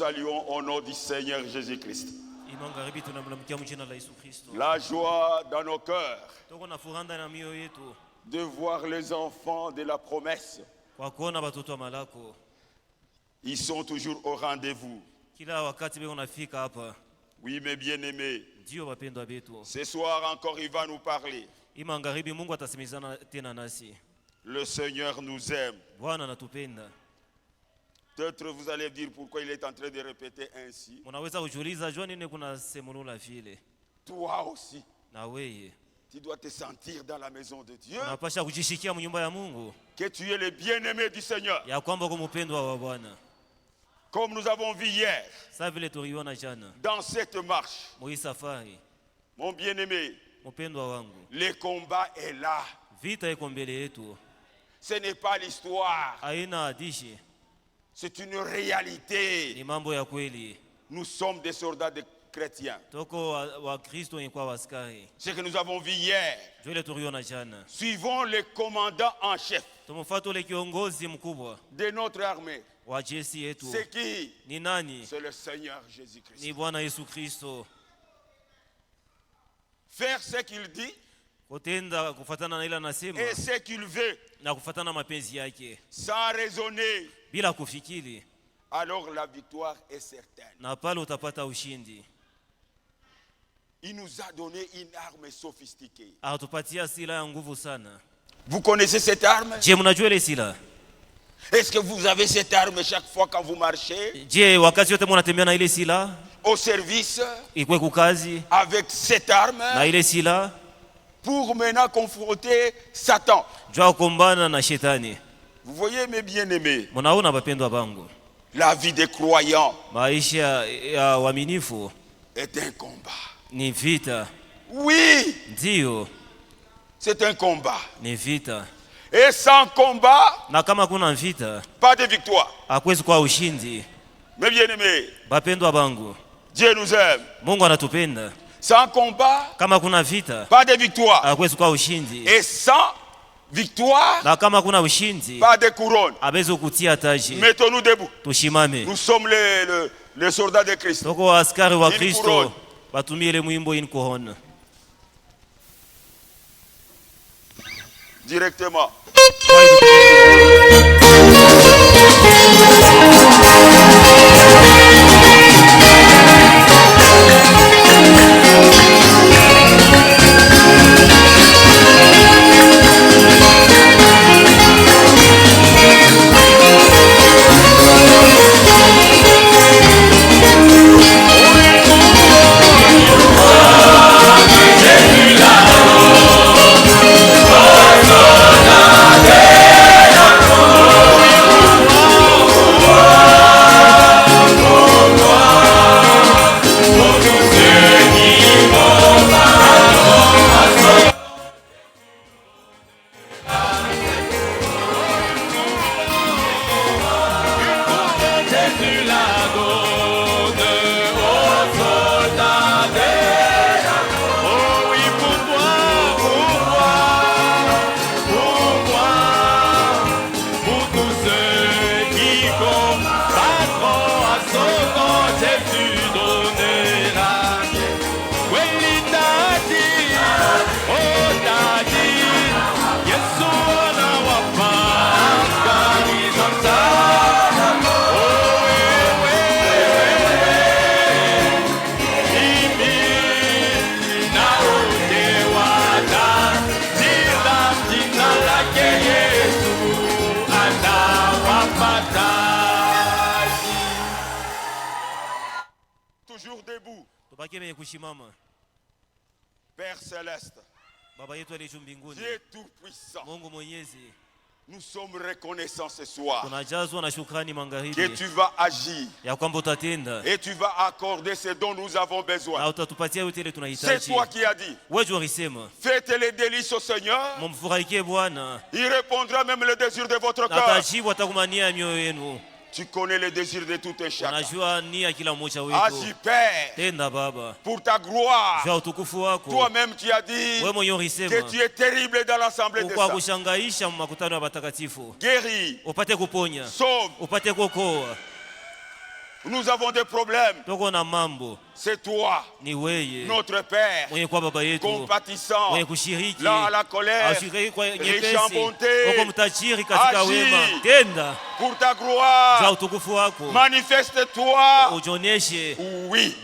Saluons au nom du Seigneur Jésus-Christ. La joie dans nos cœurs de voir les enfants de la promesse. Ils sont toujours au rendez-vous. Oui, mes bien-aimés, ce soir encore il va nous parler. Le Seigneur nous aime. Peut-être vous allez dire pourquoi il est en train de répéter ainsi. Toi aussi, tu dois te sentir dans la maison de Dieu que tu es le bien-aimé du Seigneur. Comme nous avons vu hier, dans cette marche, mon bien-aimé, le combat est là. Ce n'est pas l'histoire. C'est une réalité. Nous sommes des soldats de chrétiens. Ce que nous avons vu hier, suivons le commandant en chef de notre armée. C'est qui? C'est le Seigneur Jésus-Christ. Faire ce qu'il dit et ce qu'il veut, sans raisonner, alors la victoire est certaine. Il nous a donné une arme sophistiquée. Vous connaissez cette arme? Est-ce que vous avez cette arme chaque fois quand vous marchez? Au service, avec cette arme, pour maintenant confronter Satan. Vous voyez mes bien-aimés, la vie des croyants est un combat. Oui, c'est un combat. Et sans combat, pas de victoire. Mes bien-aimés, Dieu nous aime. Sans combat, pas de victoire. Et sans victoire, pas de couronne. Mettons-nous debout. Nous sommes les soldats de Christ. Une couronne. Directement. Père céleste, Dieu tout-puissant, nous sommes reconnaissants ce soir que tu vas agir et tu vas accorder ce dont nous avons besoin. C'est toi qui as dit, faites les délices au Seigneur, il répondra même le désir de votre cœur. Tu connais les désirs de tout un chacun. Agis, Père, pour ta gloire. Toi-même tu as dit que tu es terrible dans l'assemblée des saints. Guéris, sauve, Nous avons des problèmes. C'est toi, notre Père, compatissant, là à la colère, riche en bonté, agis pour ta gloire, manifeste-toi. Oui,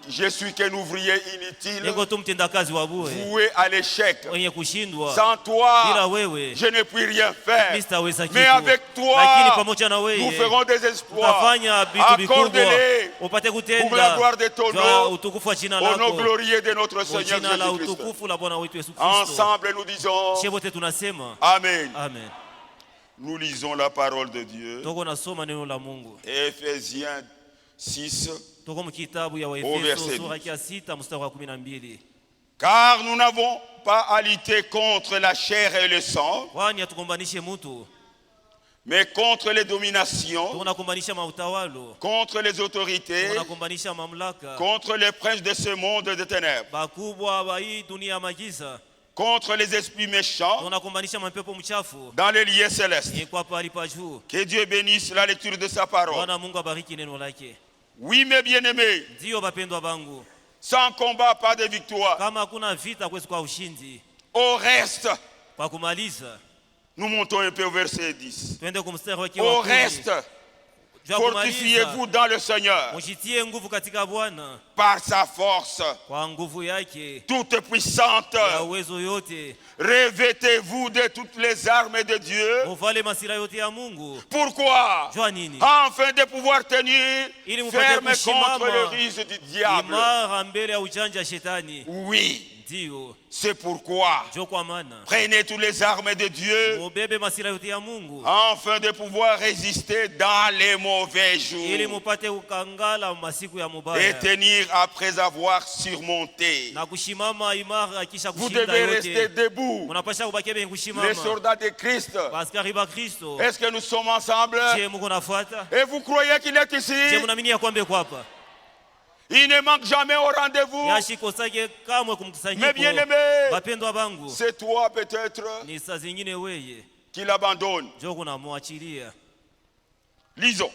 je suis qu'un ouvrier inutile, voué à l'échec. Sans toi, je ne puis rien faire. Mais avec toi, nous ferons des exploits. Accorde-les pour la gloire de ton nom, au nom glorieux de notre Seigneur Jésus-Christ. Ensemble, nous disons Amen. Amen. Nous lisons la parole de Dieu. Éphésiens 6, au verset 10. Car nous n'avons pas à lutter contre la chair et le sang, mais contre les dominations, contre les autorités, contre les princes de ce monde de ténèbres, contre les esprits méchants dans les lieux célestes. Que Dieu bénisse la lecture de sa parole. Oui, mes bien-aimés, sans combat, pas de victoire. Au reste, nous montons un peu au verset 10. Au reste, fortifiez-vous dans le Seigneur par sa force toute puissante. Revêtez-vous de toutes les armes de Dieu. Pourquoi? Afin de pouvoir tenir ferme contre le ruse du diable. Oui. C'est pourquoi prenez toutes les armes de Dieu afin de pouvoir résister dans les mauvais jours et tenir après avoir surmonté. Vous devez rester debout. Les soldats de Christ. Est-ce que nous sommes ensemble? Et vous croyez qu'il est ici? Il ne manque jamais au rendez-vous. Mais bien aimé, c'est toi peut-être qui l'abandonne. Lisons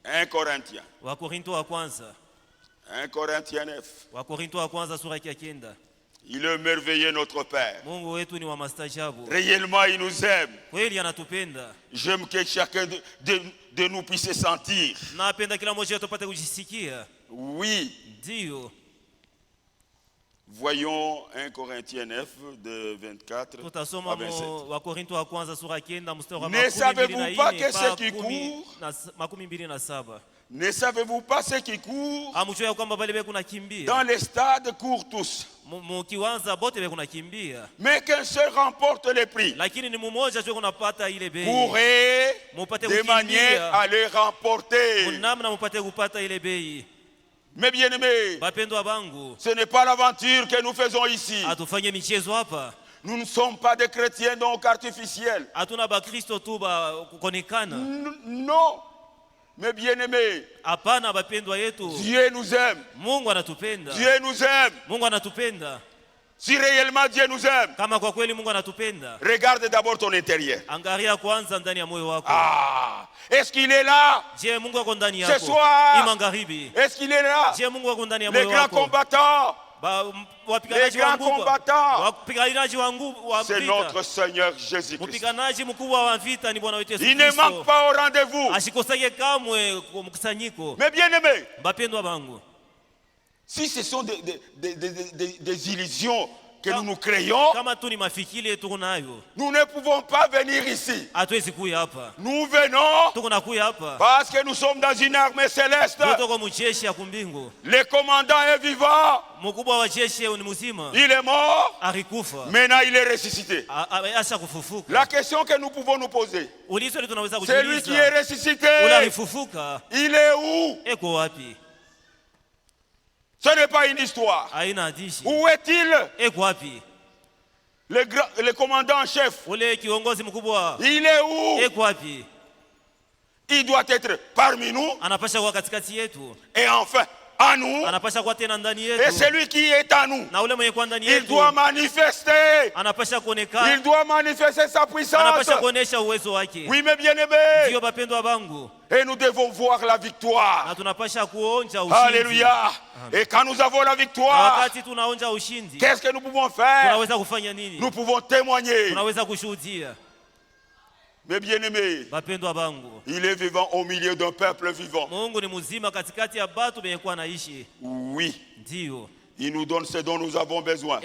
1 Corinthiens 1 Corinthiens 9. Il est merveilleux notre Père. Réellement il nous aime. J'aime que chacun de nous puisse se sentir. Oui. Voyons 1 Corinthiens 9 de 24 à 27. Ne savez-vous pas que ceux qui courent, ne savez-vous pas ceux qui courent dans les stades courent tous, mais qu'un seul remporte le prix? Courez de manière à le remporter. Mais bien aimés, ce n'est pas l'aventure que nous faisons ici. Nous ne sommes pas des chrétiens donc artificiels. Non. Mais bien aimés, Dieu nous aime. Dieu nous aime. Si réellement Dieu nous aime, regarde d'abord ton intérieur. Est-ce qu'il est là ce soir? Est-ce qu'il est là? Les grands combattants. Les grands combattants, c'est notre Seigneur Jésus-Christ. Il ne manque pas au rendez-vous. Mais bien aimé, si ce sont des illusions que nous nous créons, nous ne pouvons pas venir ici. Nous venons parce que nous sommes dans une armée céleste. Le commandant est vivant. Il est mort. Maintenant il est ressuscité. La question que nous pouvons nous poser, c'est lui qui est ressuscité. Il est où? Ce n'est pas une histoire. Où est-il? Le commandant en chef. Il est où? Il doit être parmi nous. Et enfin, en nous. Et celui qui est en nous, il doit manifester. Il doit manifester sa puissance. Oui, mes bien-aimés. Et nous devons voir la victoire. Alléluia. Et quand nous avons la victoire, qu'est-ce que nous pouvons faire? Nous pouvons témoigner. Mes bien-aimés, il est vivant au milieu d'un peuple vivant. Oui. Il nous donne ce dont nous avons besoin.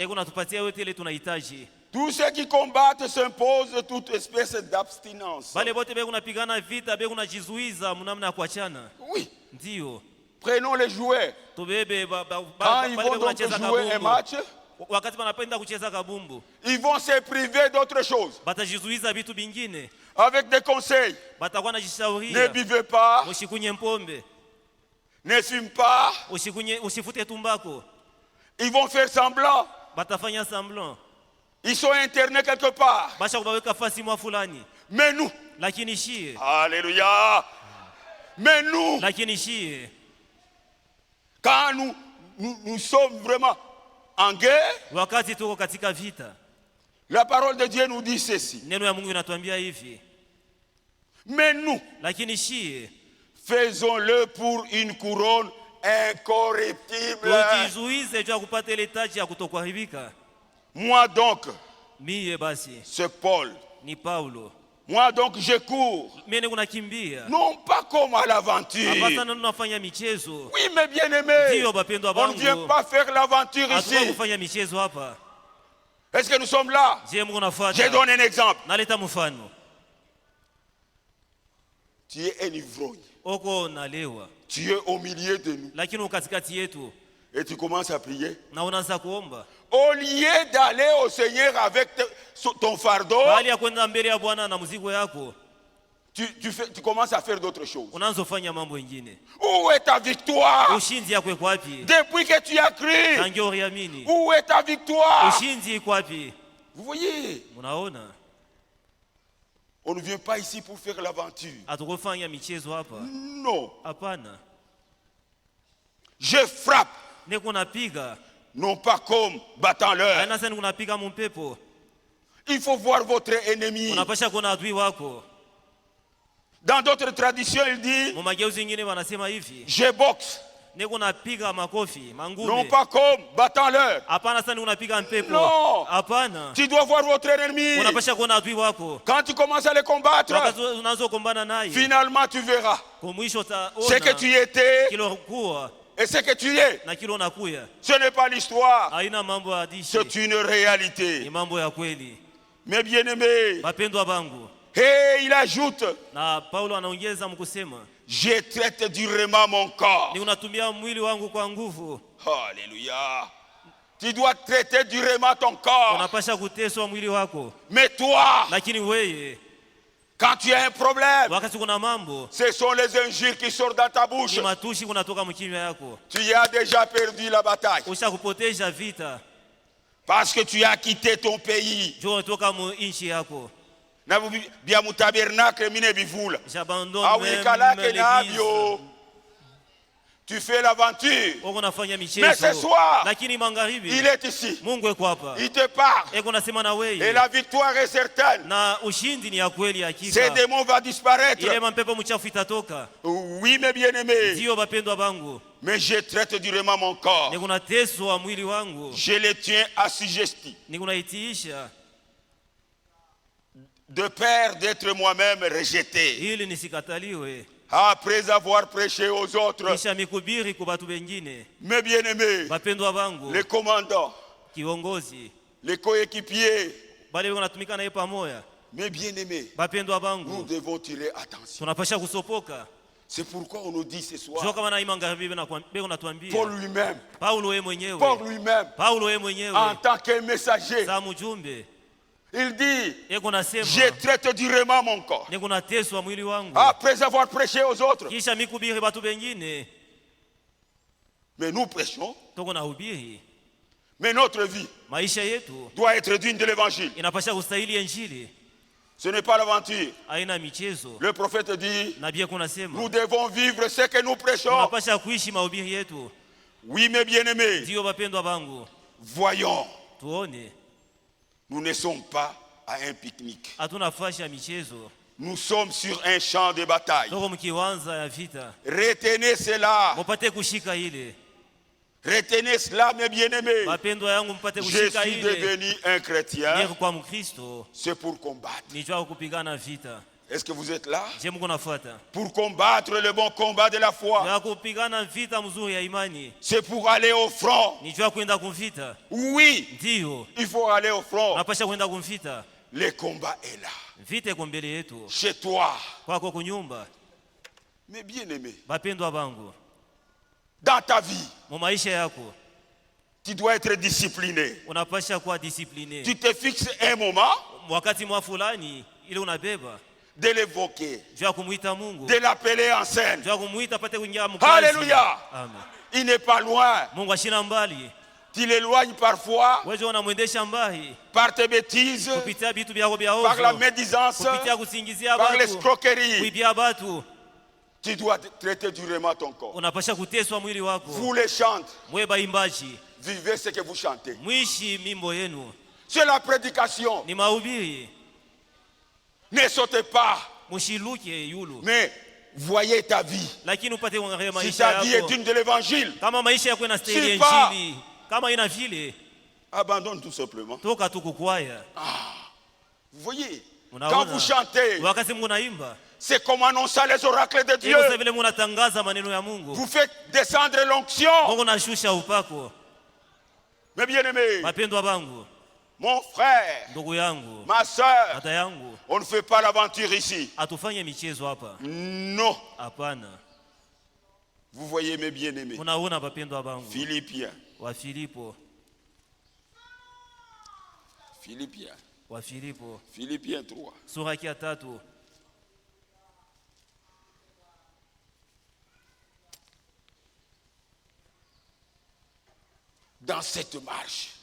Tous ceux qui combattent s'imposent toute espèce d'abstinence. Oui. Prenons les jouets. Quand ils vont donc jouer un match, ils vont se priver d'autres choses. Avec des conseils. Ne buvez pas. Ne fume pas. Ils vont faire semblant. Ils sont internés quelque part. Mais nous. Alléluia. Mais nous. Quand nous sommes vraiment en guerre, la parole de Dieu nous dit ceci. Mais nous, faisons-le pour une couronne incorruptible. Moi donc, c'est Paul. Moi donc je cours. Non pas comme à l'aventure. Oui, mais bien aimé, on ne vient pas faire l'aventure ici. Est-ce que nous sommes là? Je donne un exemple. Tu es un ivrogne. Tu es au milieu de nous. Et tu commences à prier. Au lieu d'aller au Seigneur avec ton fardeau, tu commences à faire d'autres choses. Où est ta victoire? Depuis que tu as cru, où est ta victoire? Vous voyez? On ne vient pas ici pour faire l'aventure. Non. Je frappe. Non pas comme battant l'heure. Il faut voir votre ennemi. Dans d'autres traditions, il dit, je boxe. Non pas comme battant l'heure. Non. Tu dois voir votre ennemi. Quand tu commences à le combattre, finalement tu verras ce que tu étais et ce que tu es. Ce n'est pas l'histoire, c'est une réalité. Mes bien-aimés, et il ajoute, je traite durement mon corps. Alléluia. Tu dois traiter durement ton corps. Mais toi, quand tu as un problème, ce sont les injures qui sortent dans ta bouche. Tu as déjà perdu la bataille. Parce que tu as quitté ton pays. Tu fais l'aventure. Mais ce soir, il est ici. Il te parle. Et la victoire est certaine. Ces démons vont disparaître. Oui, mes bien-aimés. Mais je traite durement mon corps. Je le tiens assujetti. De peur d'être moi-même rejeté. Après avoir prêché aux autres, mes bien-aimés, les commandants, les coéquipiers, mes bien-aimés, nous devons tirer attention. C'est pourquoi on nous dit ce soir, pour lui-même, en tant que messager, il dit, je traite durement mon corps. Après avoir prêché aux autres. Mais nous prêchons. Mais notre vie doit être digne de l'évangile. Ce n'est pas l'aventure. Le prophète dit, nous devons vivre ce que nous prêchons. Oui, mes bien-aimés. Ndio bapendwa bangu. Voyons. Tuone. Nous ne sommes pas à un pique-nique. Hatuna fashi ya michezo. Nous sommes sur un champ de bataille. Tuko mkiwanza ya vita. Retenez cela. Mupate kushika ile. Retenez cela, mes bien-aimés. Bapendwa yangu mpate Je kushika ile. suis devenu un chrétien. Niko kwa Mkristo. C'est pour combattre. Nijua kupigana vita. Est-ce que vous êtes là? Je mko nafuata. Pour combattre le bon combat de la foi. Ya kupigana vita mzuri ya imani. C'est pour aller au front. Nijua kwenda kumvita. Oui. Ndio. Il faut aller au front. Napasha kwenda kumvita. Le combat est là. Vita iko mbele yetu. Chez toi. Kwako kunyumba. Mes bien-aimés. Bapendwa bangu. Dans ta vie. Mu maisha yako. Tu dois être discipliné. Unapasha kuwa discipliné. Tu te fixes un moment. Wakati mwa fulani ile unabeba. De l'évoquer. De l'appeler en scène. Alléluia. Amen. Il n'est pas loin. Tu l'éloignes parfois par tes bêtises, par la médisance, par l'escroquerie. Tu dois traiter durement ton corps. Vous les chantez. Vivez ce que vous chantez. C'est la prédication. Ne sautez pas. Mais voyez ta vie. Si ta vie est digne de l'évangile, si pas, abandonne tout simplement. Vous voyez, quand vous chantez, c'est comme annoncer les oracles de Dieu. Vous faites descendre l'onction. Mes bien-aimés, mon frère, ma soeur, on ne fait pas l'aventure ici. Non. Vous voyez mes bien-aimés. Philippiens. Philippiens 3. Dans cette marche,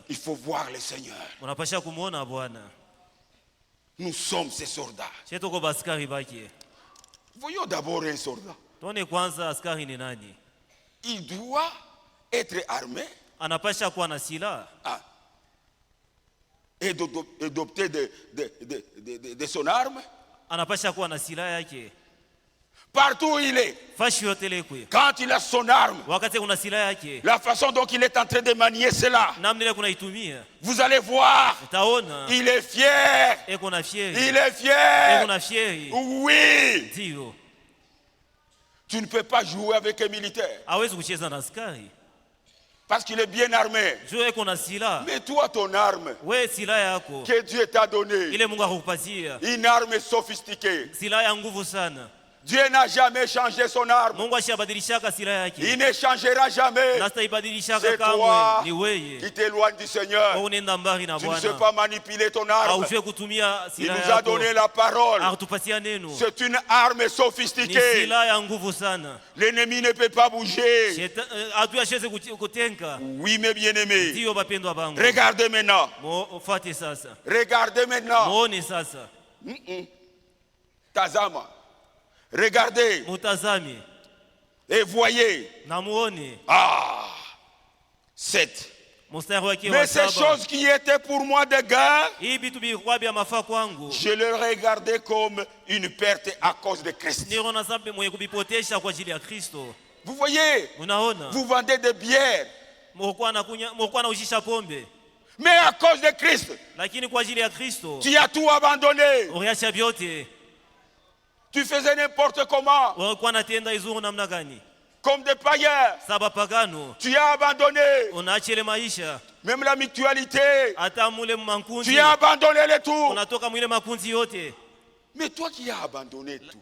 il faut voir le Seigneur. Nous sommes ces soldats. Voyons d'abord un soldat. Il doit être armé et d'opter de son arme. Partout où il est, quand il a son arme, la façon dont il est en train de manier cela, vous allez voir, il est fier. Il est fier. Oui. Tu ne peux pas jouer avec un militaire parce qu'il est bien armé. Mais toi, ton arme que Dieu t'a donnée, une arme sophistiquée. Dieu n'a jamais changé son arme. Il ne changera jamais. C'est toi qui t'éloignes du Seigneur. Tu ne sais pas manipuler ton arme. Il nous a donné la parole. C'est une arme sophistiquée. L'ennemi ne peut pas bouger. Oui, mes bien-aimés. Regardez maintenant. Regardez maintenant. Tazama. Regardez et voyez. Sept. Mais ces choses qui étaient pour moi de gain, je les regardais comme une perte à cause de Christ. Vous voyez, vous vendez des bières, mais à cause de Christ, tu as tout abandonné. Tu faisais n'importe comment. Comme des païens. Tu as abandonné. Même la mutualité. Tu as abandonné le tout. Mais toi qui as abandonné tout.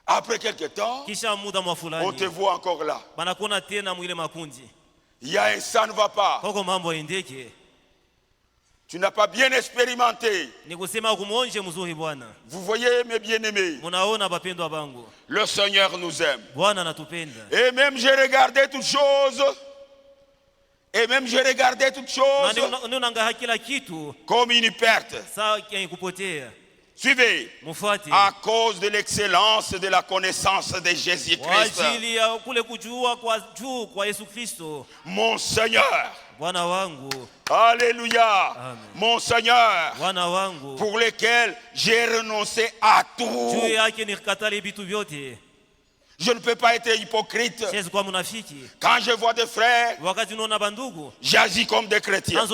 Après quelque temps, on te voit encore là. Il y a un ça ne va pas. Tu n'as pas bien expérimenté. Vous voyez mes bien-aimés. Le Seigneur nous aime. Et même j'ai regardé toutes choses. Comme une perte. Suivez. À cause de l'excellence de la connaissance de Jésus-Christ. Mon Seigneur. Alléluia. Amen. Mon Seigneur. Pour lequel j'ai renoncé à tout. Je ne peux pas être hypocrite. Quand je vois des frères, j'agis comme des chrétiens.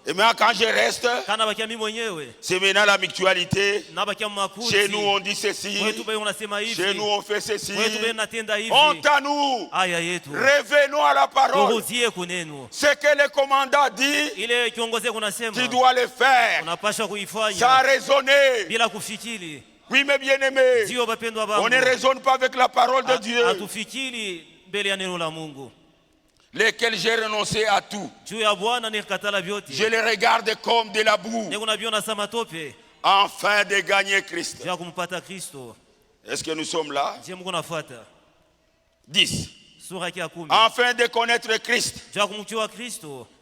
Et maintenant quand je reste, c'est maintenant la mutualité. Chez nous on dit ceci, chez nous on fait ceci. Honte à nous. Revenons à la parole. Ce que le commandant dit, tu dois le faire sans raisonner. Oui, mes bien-aimés, on ne raisonne pas avec la parole de Dieu, lesquels j'ai renoncé à tout. Je les regarde comme de la boue, afin de gagner Christ. Est-ce que nous sommes là? 10. Afin de connaître Christ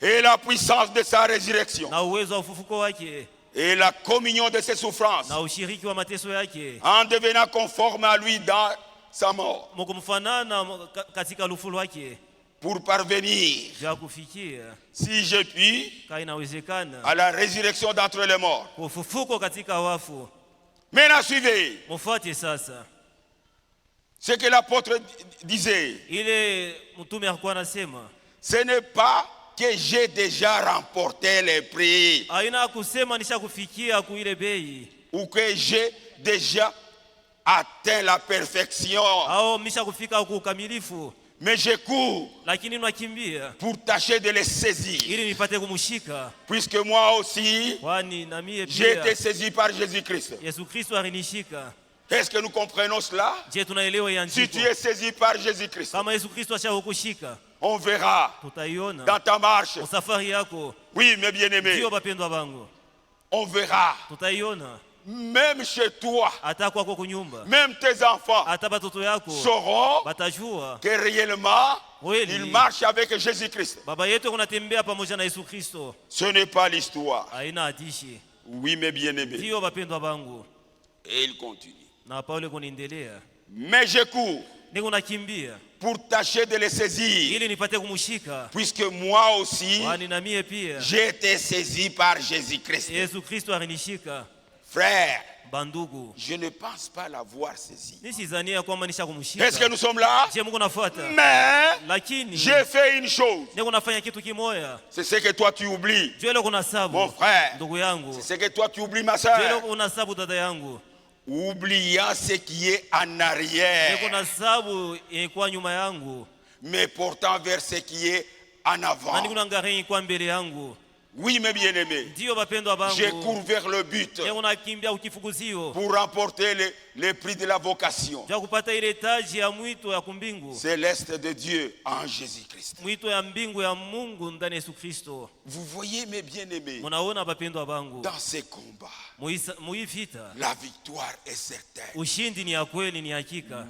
et la puissance de sa résurrection et la communion de ses souffrances, en devenant conforme à lui dans sa mort, pour parvenir, si je puis, à la résurrection d'entre les morts. Maintenant suivez ce que l'apôtre disait. Ce n'est pas que j'ai déjà remporté les prix, ou que j'ai déjà atteint la perfection, mais je cours pour tâcher de les saisir, puisque moi aussi j'ai été saisi par Jésus-Christ. Est-ce que nous comprenons cela? Si tu es saisi par Jésus-Christ, on verra dans ta marche. Oui, mes bien-aimés, on verra. Même chez toi, même tes enfants sauront que réellement ils marchent avec Jésus-Christ. Ce n'est pas l'histoire. Oui, mes bien-aimés. Et il continue. Mais je cours pour tâcher de les saisir, puisque moi aussi j'ai été saisi par Jésus-Christ. Frère, je ne pense pas l'avoir saisi. Est-ce que nous sommes là? Mais j'ai fait une chose. C'est ce que toi tu oublies, mon frère. C'est ce que toi tu oublies, ma soeur. Oubliant ce qui est en arrière, mais portant vers ce qui est en avant. Oui, mes bien-aimés, je cours vers le but pour remporter le prix de la vocation céleste de Dieu en Jésus-Christ. Vous voyez, mes bien-aimés, dans ces combats, la victoire est certaine.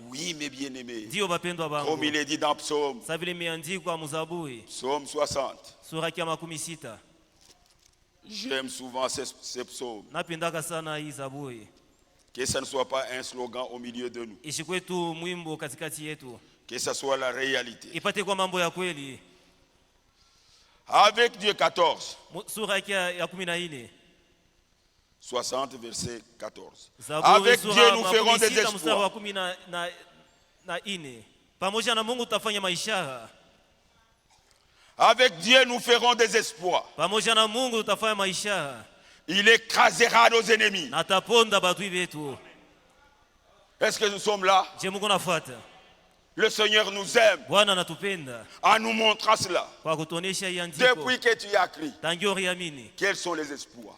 Oui, mes bien-aimés, comme il est dit dans Psaume 60. J'aime souvent ces psaumes. Que ce ne soit pas un slogan au milieu de nous, que ce soit la réalité. Avec Dieu 14. 60 verset 14. Avec Dieu nous ferons des exploits. Avec Dieu nous ferons des exploits. Il écrasera nos ennemis. Est-ce que nous sommes là? Le Seigneur nous aime en nous montrant cela. Depuis que tu as crié, quels sont les exploits?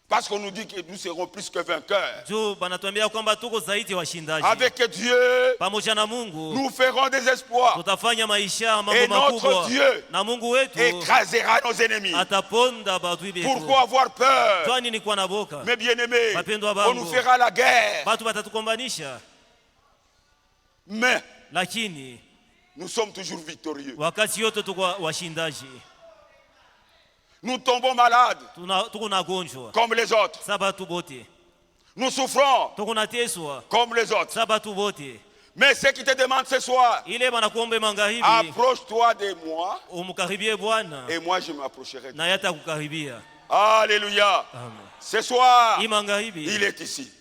Parce qu'on nous dit que nous serons plus que vainqueurs. Avec Dieu, nous ferons des exploits. Et notre Dieu écrasera nos ennemis. Pourquoi avoir peur? Mes bien-aimés, on nous fera la guerre. Mais nous sommes toujours victorieux. Nous tombons malades comme les autres. Nous souffrons comme les autres. Mais ce qui te demande ce soir, approche-toi de moi et moi je m'approcherai de toi. Alléluia. Ce soir, il est ici.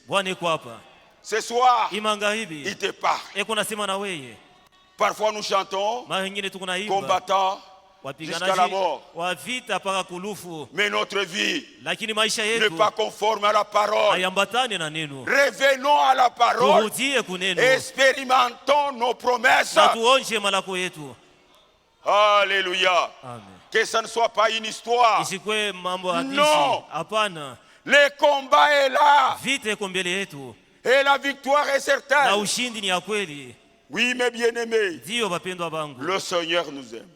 Ce soir, il te parle. Parfois nous chantons, combattant jusqu'à la mort. Mais notre vie n'est pas conforme à la parole. Revenons à la parole. Expérimentons nos promesses. Alléluia. Amen. Que ça ne soit pas une histoire. Non. Le combat est là. Et la victoire est certaine. Oui, mes bien-aimés, le Seigneur nous aime.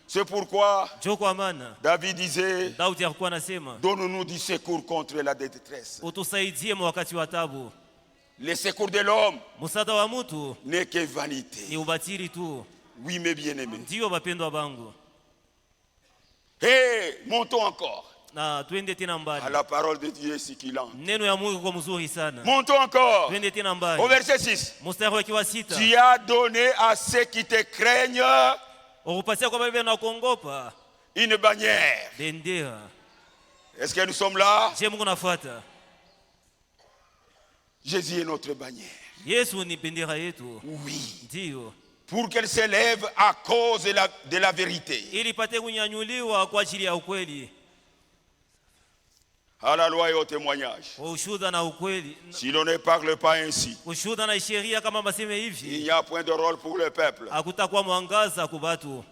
C'est pourquoi David disait, donne-nous du secours contre la détresse. Le secours de l'homme n'est que vanité. Oui, mes bien-aimés. Et montons encore. À la parole de Dieu circulante. Montons encore au verset 6. Tu as donné à ceux qui te craignent une bannière. Est-ce que nous sommes là? Jésus est notre bannière. Oui. Pour qu'elle s'élève à cause de la vérité. À la loi et au témoignage. Si l'on ne parle pas ainsi, il n'y a point de rôle pour le peuple.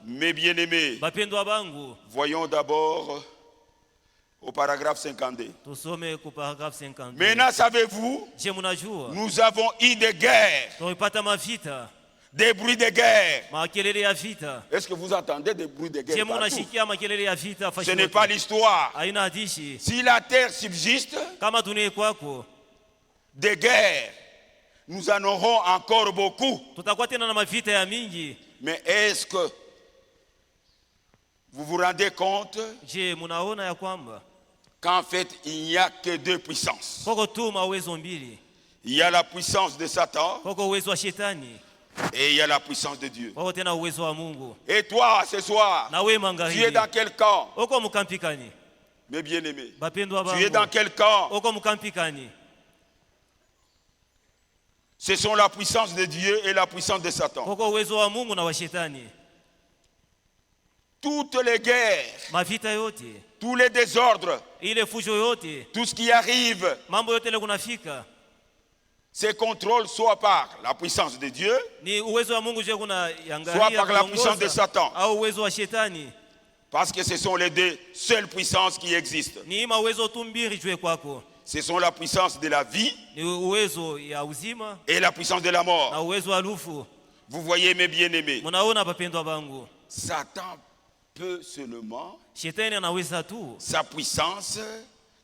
Mes bien-aimés, voyons d'abord au paragraphe 52. Maintenant, savez-vous, nous avons eu des guerres. Des bruits de guerre. Est-ce que vous entendez des bruits de guerre partout? Ce n'est pas l'histoire. Si la terre subsiste, des guerres, nous en aurons encore beaucoup. Mais est-ce que vous vous rendez compte qu'en fait, il n'y a que deux puissances? Il y a la puissance de Satan. Et il y a la puissance de Dieu. Et toi, ce soir, tu es dans quel camp? Mes bien-aimés, tu es dans quel camp? Ce sont la puissance de Dieu et la puissance de Satan. Toutes les guerres, tous les désordres, tout ce qui arrive, ces contrôles soit par la puissance de Dieu, soit par la puissance de Satan. Parce que ce sont les deux seules puissances qui existent. Ce sont la puissance de la vie et la puissance de la mort. Vous voyez, mes bien-aimés, Satan peut seulement, sa puissance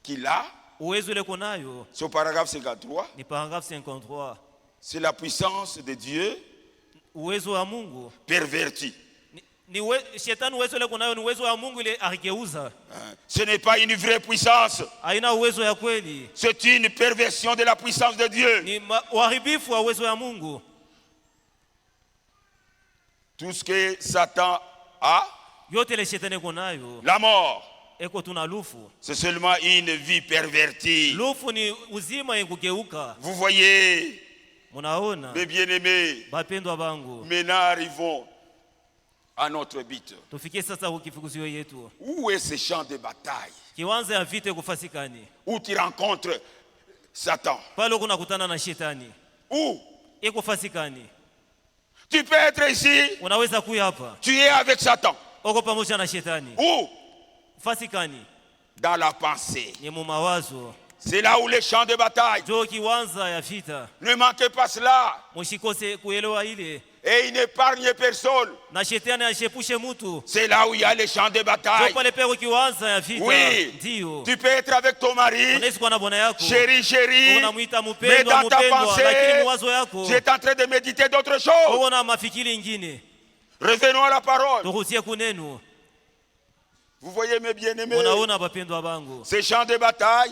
qu'il a, c'est au paragraphe 53. C'est la puissance de Dieu pervertie. Ce n'est pas une vraie puissance. C'est une perversion de la puissance de Dieu. Tout ce que Satan a, la mort, c'est seulement une vie pervertie. Vous voyez, mes bien-aimés, maintenant arrivons à notre but. Où est ce champ de bataille où tu rencontres Satan? Où? Tu peux être ici, tu es avec Satan. Où? Dans la pensée. C'est là où les champs de bataille. Ne manquez pas cela. Et il n'épargne personne. C'est là où il y a les champs de bataille. Oui. Tu peux être avec ton mari. Chérie, chérie. Mais dans ta pensée, tu es en train de méditer d'autres choses. Revenons à la parole. Vous voyez mes bien-aimés, ces champs de bataille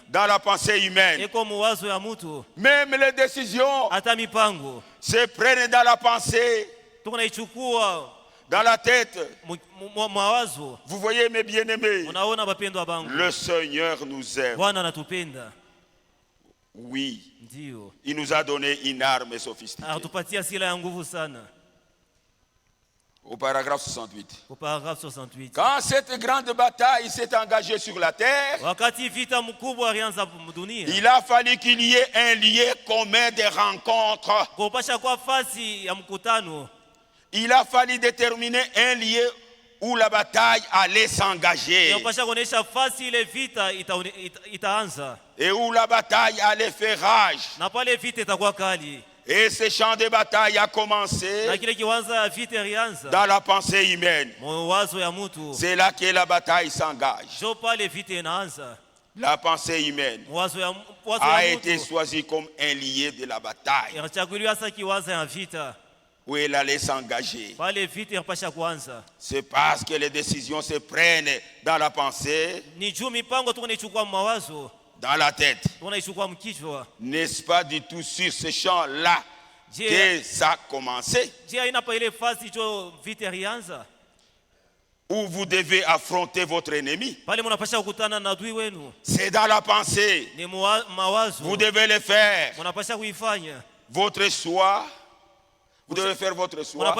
dans la pensée humaine. Même les décisions se prennent dans la pensée, dans la tête. Vous voyez mes bien-aimés, le Seigneur nous aime. Oui, il nous a donné une arme sophistiquée. Au paragraphe 68. Quand cette grande bataille s'est engagée sur la terre, il a fallu qu'il y ait un lieu commun de rencontres. Il a fallu déterminer un lieu où la bataille allait s'engager. Et où la bataille allait faire rage. Et ce champ de bataille a commencé dans la pensée humaine. C'est là que la bataille s'engage. La pensée humaine a été choisie comme un lieu de la bataille où elle allait s'engager. C'est parce que les décisions se prennent dans la pensée, dans la tête. N'est-ce pas du tout sur ce champ-là que ça a commencé? Où vous devez affronter votre ennemi. C'est dans la pensée. Vous devez le faire. Votre choix. Vous devez faire votre choix.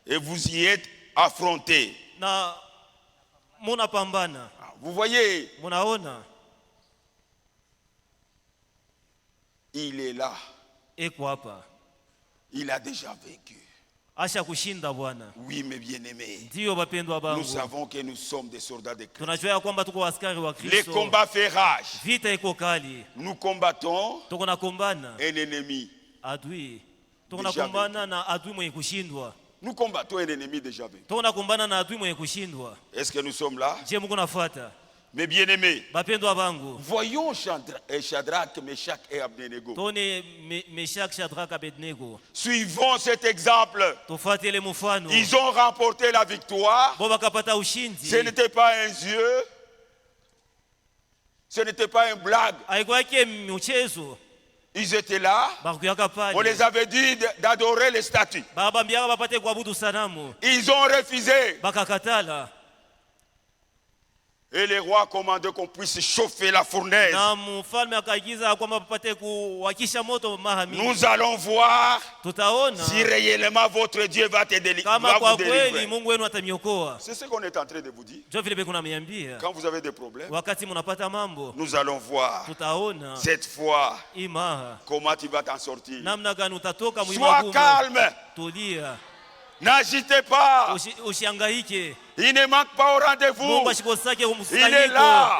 Et vous y êtes affronté. Vous voyez? Il est là. Il a déjà vécu. Oui, mes bien-aimés. Nous savons que nous sommes des soldats de Christ. Les combats fait rage. Nous combattons un ennemi. Nous combattons un ennemi déjà vécu. Est-ce que nous sommes là? Mes bien-aimés, voyons Shadrach, Meshach et Abednego. Suivons cet exemple. Ils ont remporté la victoire. Ce n'était pas un jeu. Ce n'était pas une blague. Ils étaient là. On les avait dit d'adorer les statues. Ils ont refusé. Et le roi commandait qu'on puisse chauffer la fournaise. Nous allons voir si réellement votre Dieu va vous délivrer. C'est ce qu'on est en train de vous dire. Quand vous avez des problèmes, nous allons voir cette fois comment tu vas t'en sortir. Sois calme. N'agitez pas. Il ne manque pas au rendez-vous. Il est là.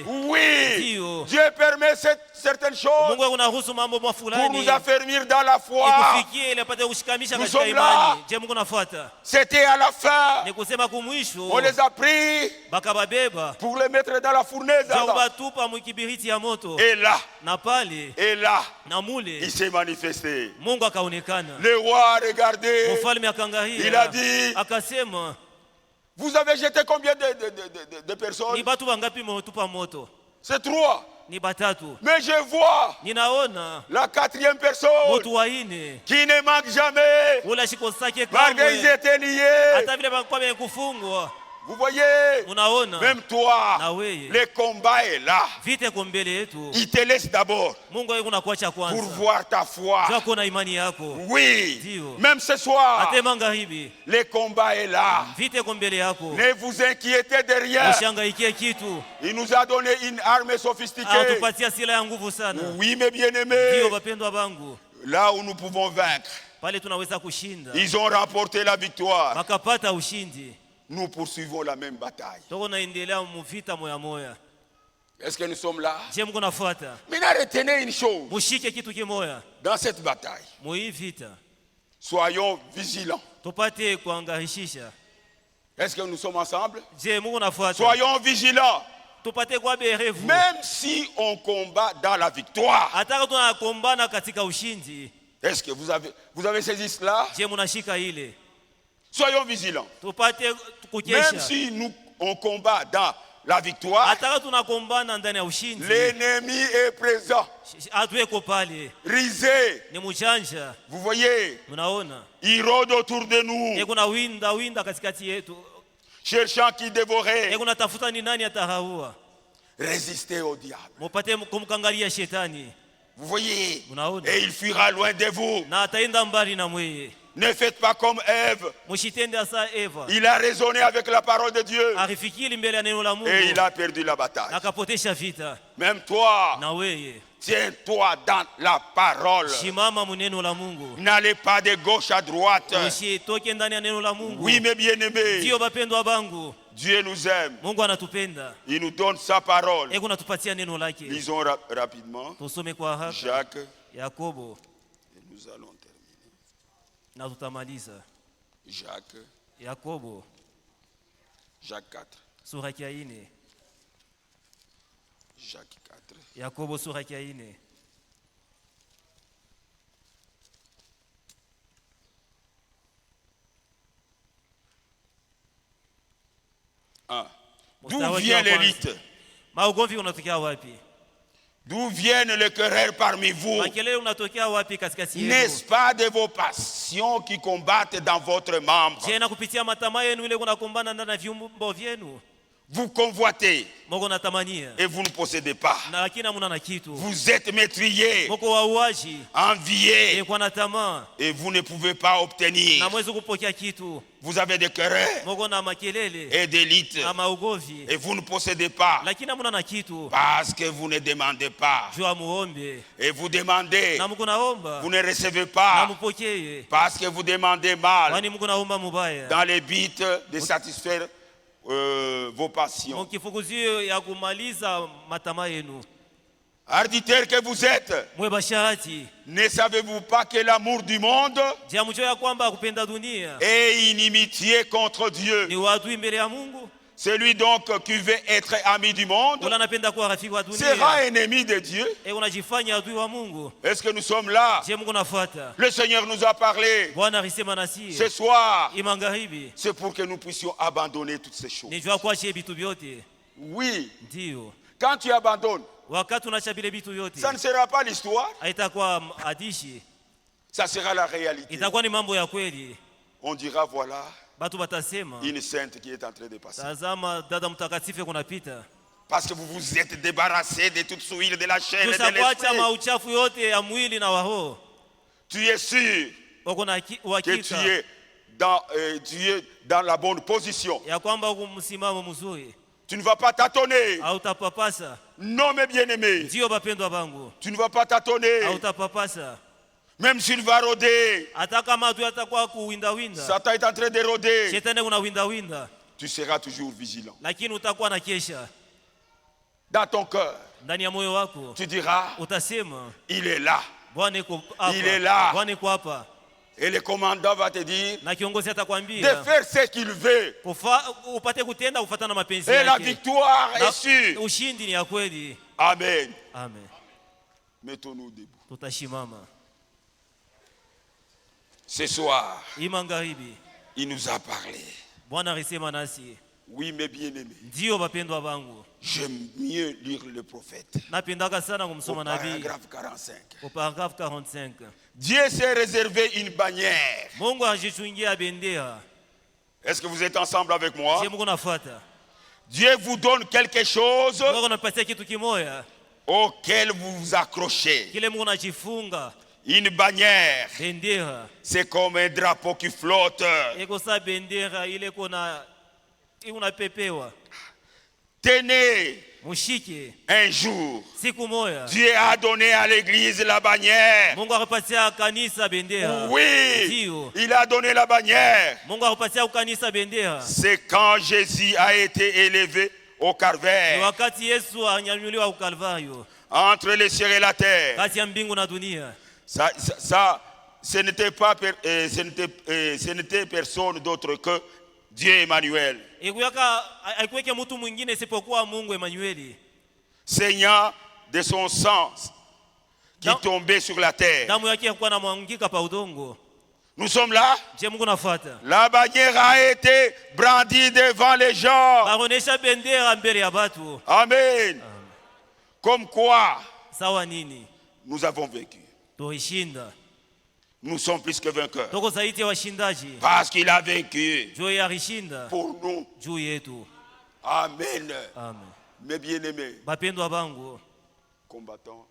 Oui. Dieu permet certaines choses pour nous affermir dans la foi. Nous sommes là. C'était à la fin. On les a pris pour les mettre dans la fournaise. Et là, il s'est manifesté. Le roi a regardé. Il a dit: vous avez jeté combien de personnes? C'est 3. Mais je vois la 4e personne qui ne manque jamais. Malgré qu'ils étaient liés. Vous voyez, même toi, le combat est là. Il te laisse d'abord pour voir ta foi. Oui, même ce soir, le combat est là. Ne vous inquiétez de rien. Il nous a donné une arme sophistiquée. Oui, mes bien-aimés, là où nous pouvons vaincre, ils ont remporté la victoire. Nous poursuivons la même bataille. Est-ce que nous sommes là? Maintenant, retenez une chose. Dans cette bataille, soyons vigilants. Est-ce que nous sommes ensemble? Soyons vigilants. Même si on combat dans la victoire. Est-ce que vous avez saisi cela? Soyons vigilants. Même si nous on combat dans la victoire, l'ennemi est présent. Risé. Vous voyez, il rôde autour de nous, cherchant qui dévorer. Résistez au diable. Vous voyez, et il fuira loin de vous. Ne faites pas comme Ève. Il a raisonné avec la parole de Dieu. Et il a perdu la bataille. Même toi, tiens-toi dans la parole. N'allez pas de gauche à droite. Oui, mes bien-aimés, Dieu nous aime. Il nous donne sa parole. Lisons rapidement Jacques. Et nous allons terminer. Jacques. Jacques 4. Jacques 4. Yakobo sura ya 4. D'où vient l'élite? D'où viennent les querelles parmi vous? N'est-ce pas de vos passions qui combattent dans votre membre? Vous convoitez et vous ne possédez pas. Vous êtes meurtriers, enviés et vous ne pouvez pas obtenir. Vous avez des querelles et des lites et vous ne possédez pas parce que vous ne demandez pas. Et vous demandez, vous ne recevez pas parce que vous demandez mal dans le but de satisfaire vos passions. Arditaires que vous êtes, ne savez-vous pas que l'amour du monde est inimitié contre Dieu? Celui donc qui veut être ami du monde sera ennemi de Dieu. Est-ce que nous sommes là? Le Seigneur nous a parlé ce soir. C'est pour que nous puissions abandonner toutes ces choses. Oui. Quand tu abandonnes, ça ne sera pas l'histoire, ça sera la réalité. On dira voilà une sainte qui est en train de passer. Parce que vous vous êtes débarrassé de toute souillure de la chair et de l'esprit. Tu es sûr que tu es dans la bonne position. Tu ne vas pas tâtonner. Non, mes bien-aimés. Tu ne vas pas tâtonner. Même s'il va rôder. Satan est en train de rôder. Tu seras toujours vigilant. Dans ton cœur, tu diras, il est là. Il est là. Et le commandant va te dire de faire ce qu'il veut. Et la victoire est sûre. Amen. Mettons-nous debout. Ce soir, il nous a parlé. Oui, mes bien-aimés. J'aime mieux lire le prophète. Au paragraphe 45. Dieu s'est réservé une bannière. Est-ce que vous êtes ensemble avec moi? Dieu vous donne quelque chose auquel vous vous accrochez. Une bannière, c'est comme un drapeau qui flotte. Tenez, un jour, Dieu a donné à l'église la bannière. Oui, il a donné la bannière. C'est quand Jésus a été élevé au Calvaire. Entre les cieux et la terre. Ça, ce n'était personne d'autre que Dieu Emmanuel. Seigneur de son sang qui tombait sur la terre. Nous sommes là. La bannière a été brandie devant les gens. Amen. Comme quoi, nous avons vécu. Nous sommes plus que vainqueurs. Parce qu'il a vaincu pour nous. Amen. Mes bien-aimés, combattants,